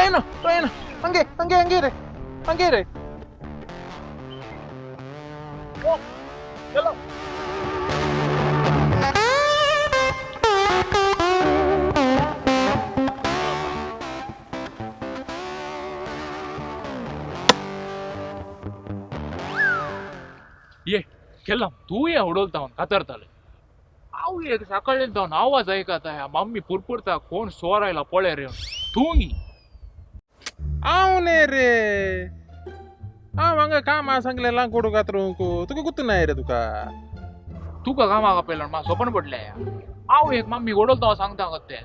Rayan, hangge re. Oh, Kellam. ये केल्लम तू ये उडवता कातरताले आव एक सकाळी जाऊन आवाज ऐकता या मम्मी पुरपुरता कोण सोरायला पळे रे तूंगी आवने रे मंग काम सांगलेला कोडू कातरू तुका गुत्तू नाही रे तुका तुका कामा का पेला मा सोपन पडले आव एक मम्मी उडवता सांगता गते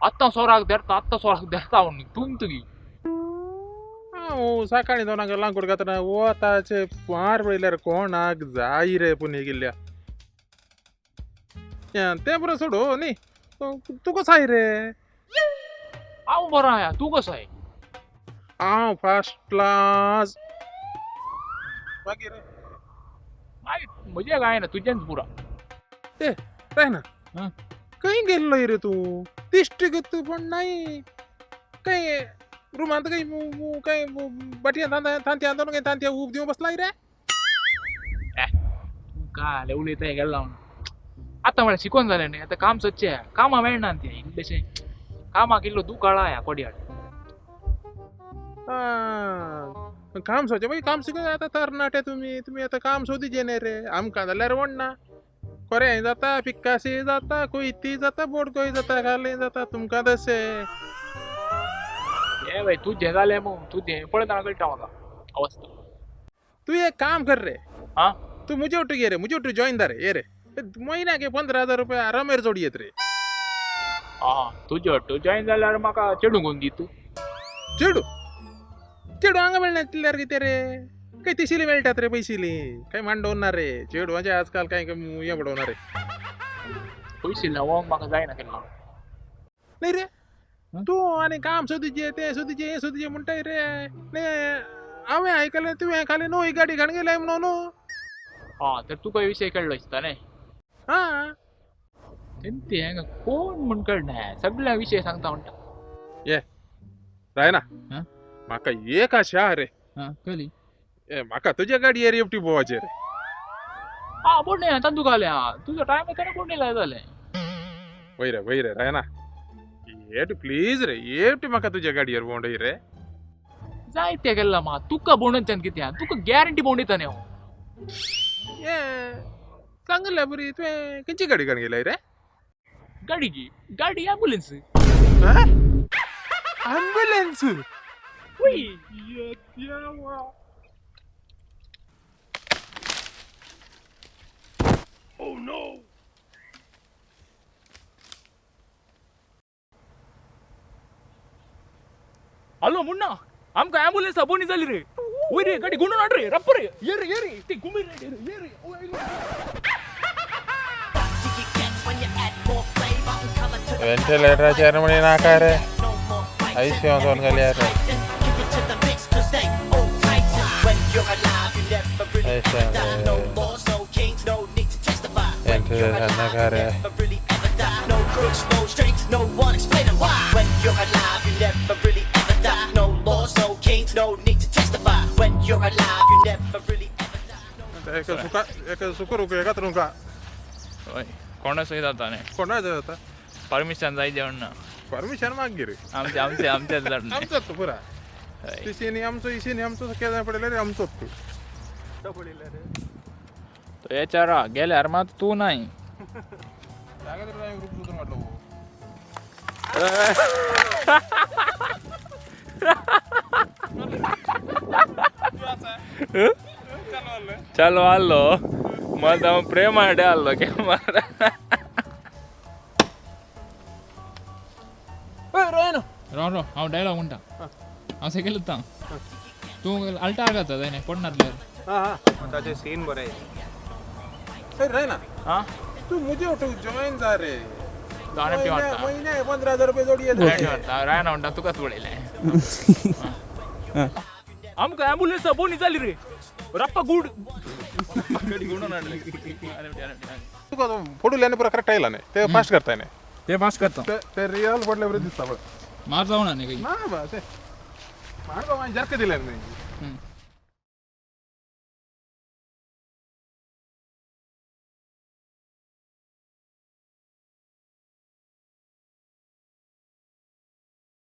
आत्ता सोराक धरता तुंग तुगी सकाळी दोन लांकूड कातना ओताचे पार पडल्यार कोणाक जाय रे पुणे गेल्या ते बरं सोडो न्ही तू कसो आहे रे आव बरो आया तू कसो आहे हांव फर्स्ट क्लास मागीर म्हणजे काय ना तुझ्याच पुरा ए राय ना खंय गेल्लो रे तू दिश्टी तू पण नाही काय रुमांत काही बाटया तांत्या ऊब दिवं बसलाय रे काय उलयत गेला आता मला शिकवण झालं नाही आता काम स्वच्छ आहे कामा मेळना ते इंग्लिश कामा केल्लो तू कळा या कोड्याड काम सोचे मागीर काम शिकत आता तरणाटे तुम्ही आता काम सोदीचे न्ही रे आमकां जाल्यार वडना कोरेंय जाता पिक्कासी जाता कोयती जाता बोडकोय जाता घालें जाता तुमकां तशें ए भाई तू झाले मग तू पळता कळटा म्हाका अवस्था तू एक काम कर रे हाँ तू मुझे उठ गे रे मुझे उठ जॉइन दा रे ये रे महीना के 15,000 रुपये आरामेर जोडी येत रे हाँ तुझ्या जॉईन जाल्यार म्हाका चेडू कोण दी तू चेडू हांगा मेळनातल्यार कितें रे काय तिशिली मेळटात रे पयशिली काय मांडवना रे चेडवाचे आजकाल काय हे पडवना रे पयशे लावंक म्हाका जायना केन्ना नाही रे तू आणि काम सोदीचे ते सोदीचे हे सोदीचे म्हणटाय रे हांवें आयकलें तुवें खाली नवी गाडी घेवन गेलाय म्हणून हाँ तर तुका विषय कळलो दिसता न्ही हा ते हांगा कोण म्हण कळना सगळ्या विषय सांगता म्हणटा ये राय ना हाँ? म्हाका एक आशा रे कली ए म्हाका तुज्या गाडयेर एफटी पोवाचे रे हाँ बोड नाही तांदूळ घाल्या तुझा टाइम येता बोड नाही लाय जालें वय रे राय ना एफटी प्लीज रे एफटी म्हाका तुज्या गाडयेर भोंवडय रे जायते गेल्ला मा तुका बोंडच्यान कितें तुका गॅरंटी बोंडयता न्ही हांव ये सांगल्या बरी तुवें खंयची गाडी घेवन गेलाय रे गाडी ambulance ambulance Oh no! Hello Munna आमका ॲम्ब्युलन्स बोनी झाली रे ओय रे गाडी गुणून आड रे रप्प रे ये रे ती घुमी रे ये रे व्हेंटिलेटरच्या म्हणे नाका रे आयसीयू दोन गेल्या रे व्हेंटिलेटर नाका रे कोणाच जाता नाही कोणाचं जाता परमिशन जाय जेवण ना परमिशन माग गे रे आमच्याच लढणं आमचोच तो पुरा तिशेनी आमचो केदार पडले रे आमचोच तो पडले रे तो याच्यारा गेल्यार मात तू नाही ग्रुप सुद्धा म्हटलं चलो आलो मग प्रेम आडे आलो कॅमेरा रो हांव डायलॉग म्हणटा हांव सेकेल तूं अल्टा आगाता जाय पडनातल्यार ताचे सीन बरे रे ना हाँ तू मुझे उठ जॉइन जा रे गाणे वाटता महिने 15,000 रुपये जोडी येते रायना म्हणटा तुकाच पडयलें आमकां ॲम्ब्युलन्स बोनी जाली रे रप्पा गुड गाडी गुणून हाडली तुका फोटो लेने पुरा करेक्ट आयला नाही ते फास्ट करताय नाही ते पास करता ते रियल पडले बरे दिसता बघ ಮಾಡ್ತಾವಣ ನಾ ಬಾ ಅದೇ ಮಾಡ್ಕೊ ಜರ್ಕ ದಿಲ್ಲ